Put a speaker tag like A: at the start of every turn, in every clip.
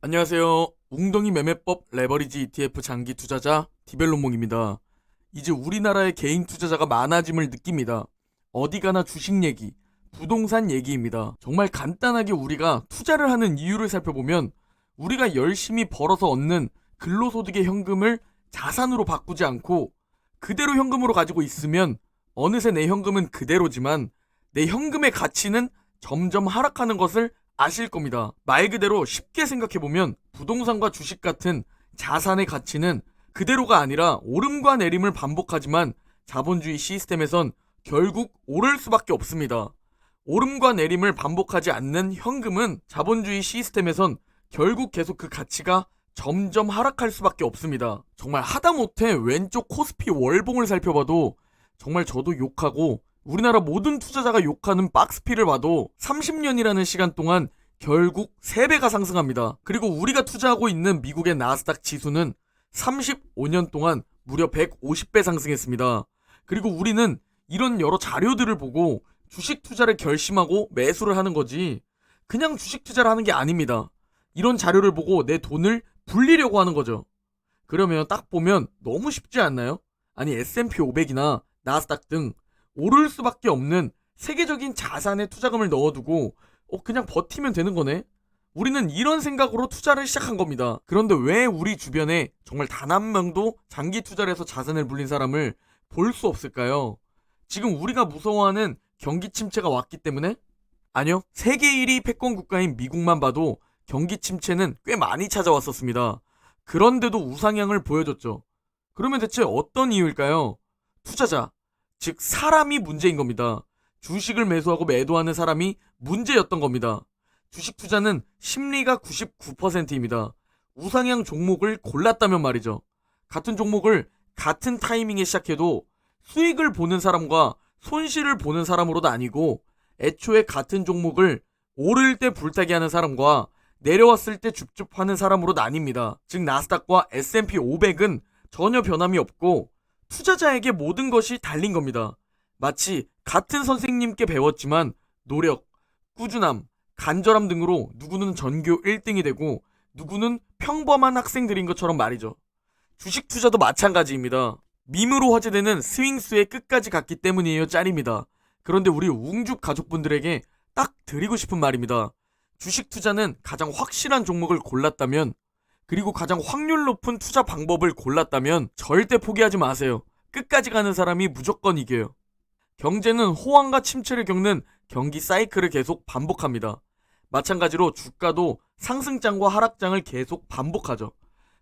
A: 안녕하세요. 웅덩이 매매법 레버리지 ETF 장기 투자자 디벨론몽입니다. 이제 우리나라의 개인 투자자가 많아짐을 느낍니다. 어디 가나 주식 얘기, 부동산 얘기입니다. 정말 간단하게 우리가 투자를 하는 이유를 살펴보면 우리가 열심히 벌어서 얻는 근로소득의 현금을 자산으로 바꾸지 않고 그대로 현금으로 가지고 있으면 어느새 내 현금은 그대로지만 내 현금의 가치는 점점 하락하는 것을 아실 겁니다. 말 그대로 쉽게 생각해보면 부동산과 주식 같은 자산의 가치는 그대로가 아니라 오름과 내림을 반복하지만 자본주의 시스템에선 결국 오를 수밖에 없습니다. 오름과 내림을 반복하지 않는 현금은 자본주의 시스템에선 결국 계속 그 가치가 점점 하락할 수밖에 없습니다. 정말 하다못해 왼쪽 코스피 월봉을 살펴봐도 정말 저도 욕하고 우리나라 모든 투자자가 욕하는 박스피를 봐도 30년이라는 시간 동안 결국 3배가 상승합니다. 그리고 우리가 투자하고 있는 미국의 나스닥 지수는 35년 동안 무려 150배 상승했습니다. 그리고 우리는 이런 여러 자료들을 보고 주식 투자를 결심하고 매수를 하는 거지 그냥 주식 투자를 하는 게 아닙니다. 이런 자료를 보고 내 돈을 불리려고 하는 거죠. 그러면 딱 보면 너무 쉽지 않나요? 아니 S&P 500이나 나스닥 등 오를 수밖에 없는 세계적인 자산에 투자금을 넣어두고 그냥 버티면 되는 거네? 우리는 이런 생각으로 투자를 시작한 겁니다. 그런데 왜 우리 주변에 정말 단 한 명도 장기 투자를 해서 자산을 불린 사람을 볼 수 없을까요? 지금 우리가 무서워하는 경기 침체가 왔기 때문에? 아니요. 세계 1위 패권 국가인 미국만 봐도 경기 침체는 꽤 많이 찾아왔었습니다. 그런데도 우상향을 보여줬죠. 그러면 대체 어떤 이유일까요? 투자자, 즉 사람이 문제인 겁니다. 주식을 매수하고 매도하는 사람이 문제였던 겁니다. 주식 투자는 심리가 99%입니다. 우상향 종목을 골랐다면 말이죠. 같은 종목을 같은 타이밍에 시작해도 수익을 보는 사람과 손실을 보는 사람으로 나뉘고 애초에 같은 종목을 오를 때 불타게 하는 사람과 내려왔을 때 줍줍하는 사람으로 나뉩니다. 즉 나스닥과 S&P 500은 전혀 변함이 없고 투자자에게 모든 것이 달린 겁니다. 마치 같은 선생님께 배웠지만 노력, 꾸준함, 간절함 등으로 누구는 전교 1등이 되고 누구는 평범한 학생들인 것처럼 말이죠. 주식 투자도 마찬가지입니다. 밈으로 화제되는 스윙스의 끝까지 갔기 때문이에요 짤입니다. 그런데 우리 웅죽 가족분들에게 딱 드리고 싶은 말입니다. 주식 투자는 가장 확실한 종목을 골랐다면 그리고 가장 확률 높은 투자 방법을 골랐다면 절대 포기하지 마세요. 끝까지 가는 사람이 무조건 이겨요. 경제는 호황과 침체를 겪는 경기 사이클을 계속 반복합니다. 마찬가지로 주가도 상승장과 하락장을 계속 반복하죠.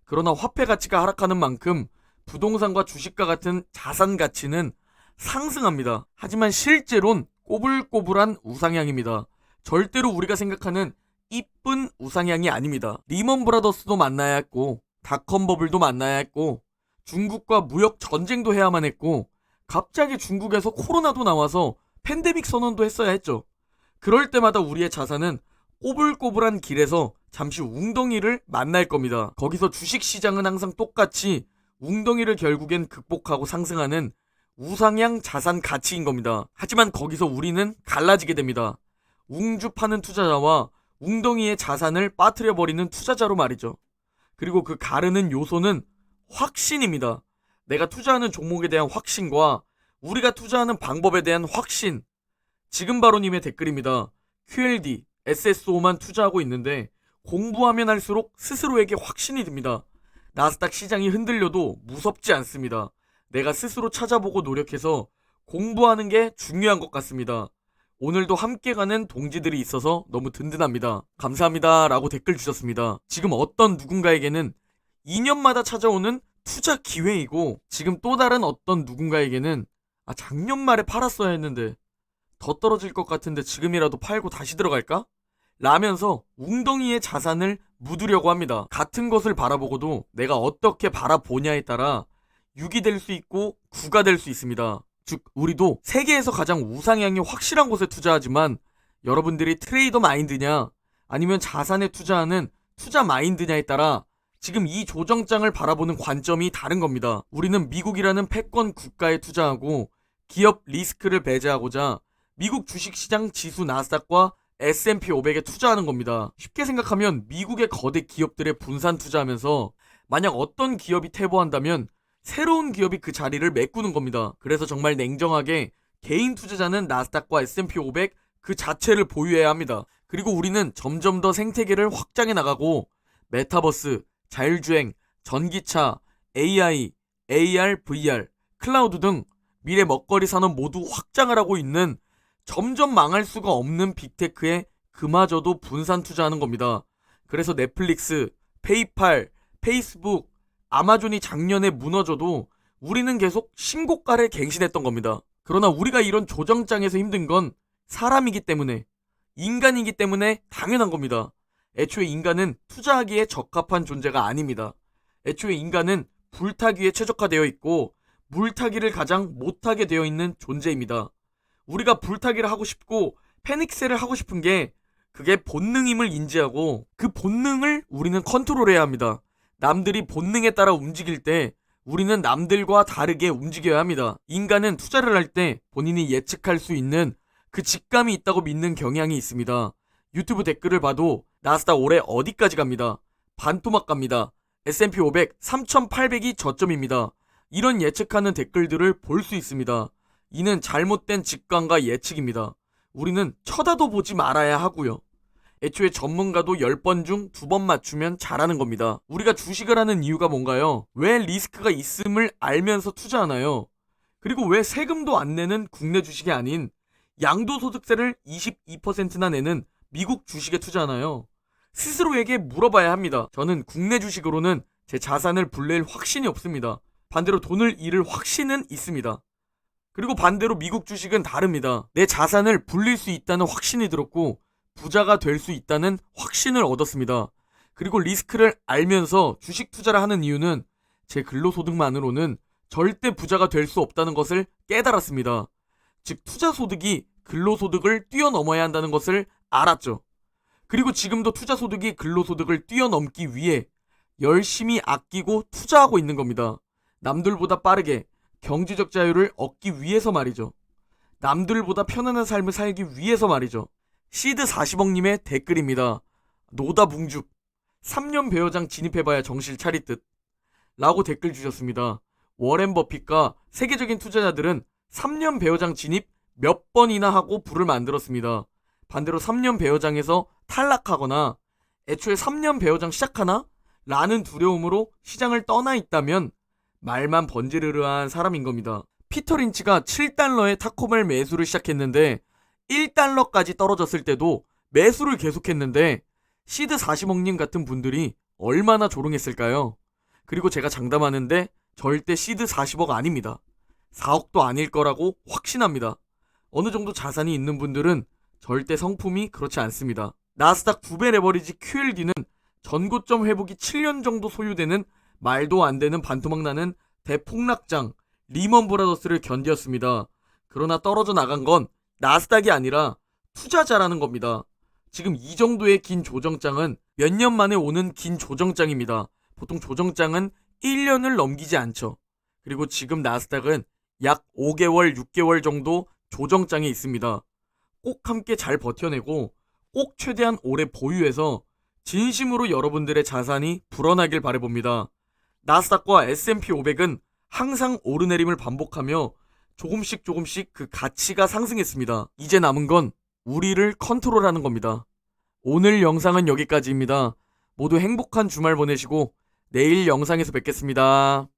A: 그러나 화폐 가치가 하락하는 만큼 부동산과 주식과 같은 자산 가치는 상승합니다. 하지만 실제론 꼬불꼬불한 우상향입니다. 절대로 우리가 생각하는 이쁜 우상향이 아닙니다. 리먼 브라더스도 만나야 했고 닷컴 버블도 만나야 했고 중국과 무역 전쟁도 해야만 했고 갑자기 중국에서 코로나도 나와서 팬데믹 선언도 했어야 했죠. 그럴 때마다 우리의 자산은 꼬불꼬불한 길에서 잠시 웅덩이를 만날 겁니다. 거기서 주식시장은 항상 똑같이 웅덩이를 결국엔 극복하고 상승하는 우상향 자산 가치인 겁니다. 하지만 거기서 우리는 갈라지게 됩니다. 웅주 파는 투자자와 웅덩이의 자산을 빠뜨려버리는 투자자로 말이죠. 그리고 그 가르는 요소는 확신입니다. 내가 투자하는 종목에 대한 확신과 우리가 투자하는 방법에 대한 확신. 지금 바로님의 댓글입니다. QLD, SSO만 투자하고 있는데 공부하면 할수록 스스로에게 확신이 듭니다. 나스닥 시장이 흔들려도 무섭지 않습니다. 내가 스스로 찾아보고 노력해서 공부하는 게 중요한 것 같습니다. 오늘도 함께 가는 동지들이 있어서 너무 든든합니다. 감사합니다 라고 댓글 주셨습니다. 지금 어떤 누군가에게는 2년마다 찾아오는 투자 기회이고 지금 또 다른 어떤 누군가에게는 작년 말에 팔았어야 했는데 더 떨어질 것 같은데 지금이라도 팔고 다시 들어갈까? 라면서 웅덩이의 자산을 묻으려고 합니다. 같은 것을 바라보고도 내가 어떻게 바라보냐에 따라 6이 될 수 있고 9가 될 수 있습니다. 즉 우리도 세계에서 가장 우상향이 확실한 곳에 투자하지만 여러분들이 트레이더 마인드냐 아니면 자산에 투자하는 투자 마인드냐에 따라 지금 이 조정장을 바라보는 관점이 다른 겁니다. 우리는 미국이라는 패권 국가에 투자하고 기업 리스크를 배제하고자 미국 주식시장 지수 나스닥과 S&P 500에 투자하는 겁니다. 쉽게 생각하면 미국의 거대 기업들에 분산 투자하면서 만약 어떤 기업이 퇴보한다면 새로운 기업이 그 자리를 메꾸는 겁니다. 그래서 정말 냉정하게 개인 투자자는 나스닥과 S&P 500 그 자체를 보유해야 합니다. 그리고 우리는 점점 더 생태계를 확장해 나가고 메타버스, 자율주행, 전기차, AI, AR, VR, 클라우드 등 미래 먹거리 산업 모두 확장을 하고 있는 점점 망할 수가 없는 빅테크에 그마저도 분산 투자하는 겁니다. 그래서 넷플릭스, 페이팔, 페이스북, 아마존이 작년에 무너져도 우리는 계속 신고가를 갱신했던 겁니다. 그러나 우리가 이런 조정장에서 힘든 건 사람이기 때문에, 인간이기 때문에 당연한 겁니다. 애초에 인간은 투자하기에 적합한 존재가 아닙니다. 애초에 인간은 불타기에 최적화되어 있고 물타기를 가장 못하게 되어 있는 존재입니다. 우리가 불타기를 하고 싶고 패닉셀을 하고 싶은 게 그게 본능임을 인지하고 그 본능을 우리는 컨트롤해야 합니다. 남들이 본능에 따라 움직일 때 우리는 남들과 다르게 움직여야 합니다. 인간은 투자를 할 때 본인이 예측할 수 있는 그 직감이 있다고 믿는 경향이 있습니다. 유튜브 댓글을 봐도 나스닥 올해 어디까지 갑니다. 반토막 갑니다. S&P 500 3,800이 저점입니다. 이런 예측하는 댓글들을 볼 수 있습니다. 이는 잘못된 직감과 예측입니다. 우리는 쳐다도 보지 말아야 하고요. 애초에 전문가도 10번 중 2번 맞추면 잘하는 겁니다. 우리가 주식을 하는 이유가 뭔가요? 왜 리스크가 있음을 알면서 투자하나요? 그리고 왜 세금도 안 내는 국내 주식이 아닌 양도소득세를 22%나 내는 미국 주식에 투자하나요? 스스로에게 물어봐야 합니다. 저는 국내 주식으로는 제 자산을 불릴 확신이 없습니다. 반대로 돈을 잃을 확신은 있습니다. 그리고 반대로 미국 주식은 다릅니다. 내 자산을 불릴 수 있다는 확신이 들었고 부자가 될 수 있다는 확신을 얻었습니다. 그리고 리스크를 알면서 주식 투자를 하는 이유는 제 근로소득만으로는 절대 부자가 될 수 없다는 것을 깨달았습니다. 즉 투자소득이 근로소득을 뛰어넘어야 한다는 것을 알았죠. 그리고 지금도 투자소득이 근로소득을 뛰어넘기 위해 열심히 아끼고 투자하고 있는 겁니다. 남들보다 빠르게 경제적 자유를 얻기 위해서 말이죠. 남들보다 편안한 삶을 살기 위해서 말이죠. 시드 40억님의 댓글입니다. 노다붕죽 3년 배우장 진입해봐야 정신 차릴 듯 라고 댓글 주셨습니다. 워렌 버핏과 세계적인 투자자들은 3년 배우장 진입 몇 번이나 하고 부를 만들었습니다. 반대로 3년 배우장에서 탈락하거나 애초에 3년 배우장 시작하나? 라는 두려움으로 시장을 떠나 있다면 말만 번지르르한 사람인 겁니다. 피터 린치가 7달러에 타코벨 매수를 시작했는데 1달러까지 떨어졌을 때도 매수를 계속했는데 시드 40억님 같은 분들이 얼마나 조롱했을까요? 그리고 제가 장담하는데 절대 시드 40억 아닙니다. 4억도 아닐 거라고 확신합니다. 어느 정도 자산이 있는 분들은 절대 성품이 그렇지 않습니다. 나스닥 2배 레버리지 QLD는 전고점 회복이 7년 정도 소요되는 말도 안 되는 반토막 나는 대폭락장 리먼 브라더스를 견디었습니다. 그러나 떨어져 나간 건 나스닥이 아니라 투자자라는 겁니다. 지금 이 정도의 긴 조정장은 몇 년 만에 오는 긴 조정장입니다. 보통 조정장은 1년을 넘기지 않죠. 그리고 지금 나스닥은 약 5개월, 6개월 정도 조정장에 있습니다. 꼭 함께 잘 버텨내고 꼭 최대한 오래 보유해서 진심으로 여러분들의 자산이 불어나길 바라봅니다. 나스닥과 S&P 500은 항상 오르내림을 반복하며 조금씩 그 가치가 상승했습니다. 이제 남은 건 우리를 컨트롤하는 겁니다. 오늘 영상은 여기까지입니다. 모두 행복한 주말 보내시고 내일 영상에서 뵙겠습니다.